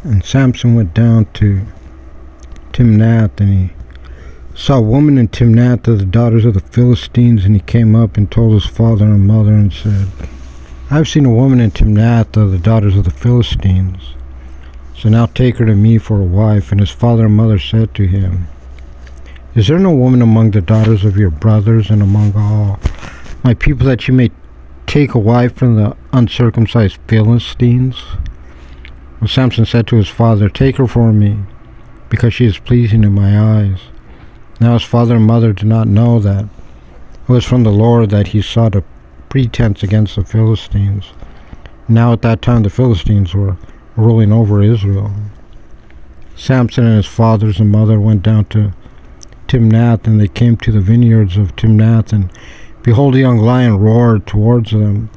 And Samson went down to Timnath, and he saw a woman in Timnath of the daughters of the Philistines, and he came up and told his father and mother and said, I have seen a woman in Timnath of the daughters of the Philistines. So now take her to me for a wife. And his father and mother said to him, Is there no woman among the daughters of your brothers and among all my people that you may take a wife from the uncircumcised Philistines? Well, Samson said to his father, Take her for me, because she is pleasing in my eyes. Now his father and mother did not know that it was from the Lord that he sought a pretense against the Philistines. Now at that time the Philistines were ruling over Israel. Samson and his fathers and mother went down to Timnath, and they came to the vineyards of Timnath, and behold, a young lion roared towards them.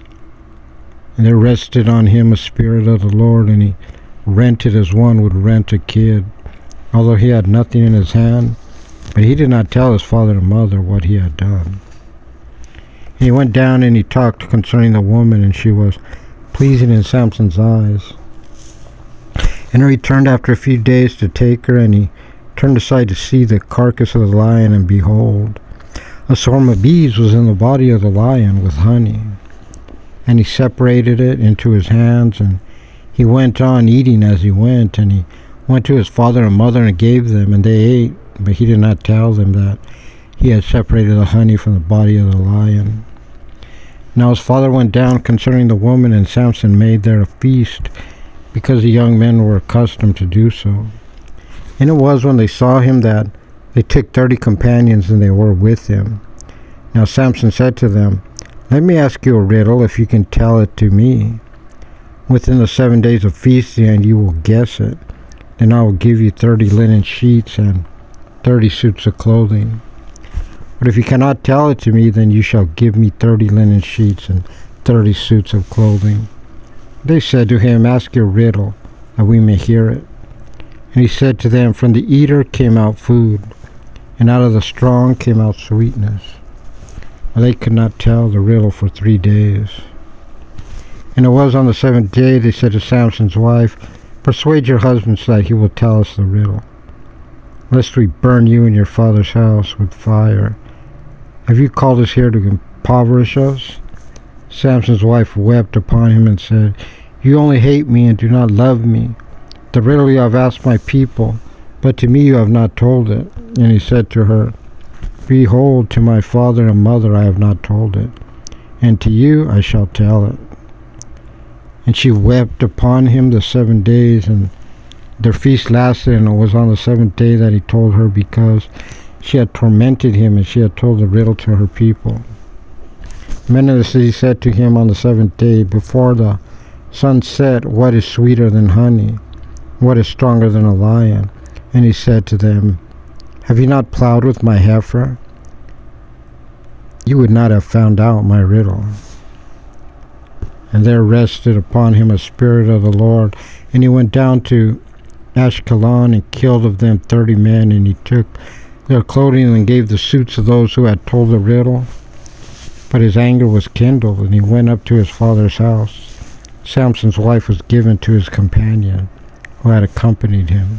And there rested on him a spirit of the Lord, and he rent it as one would rent a kid, although he had nothing in his hand. But he did not tell his father and mother what he had done. And he went down and he talked concerning the woman, and she was pleasing in Samson's eyes. And he returned after a few days to take her, and he turned aside to see the carcass of the lion, and behold, a swarm of bees was in the body of the lion with honey. And he separated it into his hands, and he went on eating as he went, and he went to his father and mother and gave them, and they ate, but he did not tell them that he had separated the honey from the body of the lion. Now his father went down concerning the woman, and Samson made there a feast, because the young men were accustomed to do so. And it was when they saw him that they took 30 companions, and they were with him. Now Samson said to them, Let me ask you a riddle, if you can tell it to me. Within the 7 days of feasting, and you will guess it. Then I will give you 30 linen sheets and 30 suits of clothing. But if you cannot tell it to me, then you shall give me 30 linen sheets and 30 suits of clothing. They said to him, Ask your riddle, that we may hear it. And he said to them, From the eater came out food, and out of the strong came out sweetness. But they could not tell the riddle for 3 days. And it was on the 7th day they said to Samson's wife, Persuade your husband so that he will tell us the riddle, lest we burn you and your father's house with fire. Have you called us here to impoverish us? Samson's wife wept upon him and said, You only hate me and do not love me. The riddle you have asked my people, but to me you have not told it. And he said to her, Behold, to my father and mother I have not told it, and to you I shall tell it. And she wept upon him the 7 days, and their feast lasted, and it was on the 7th day that he told her, because she had tormented him, and she had told the riddle to her people. Men of the city said to him on the 7th day, Before the sun set, what is sweeter than honey? What is stronger than a lion? And he said to them, Have you not plowed with my heifer? You would not have found out my riddle. And there rested upon him a spirit of the Lord, and he went down to Ashkelon and killed of them 30 men, and he took their clothing and gave the suits of those who had told the riddle. But his anger was kindled, and he went up to his father's house. Samson's wife was given to his companion, who had accompanied him.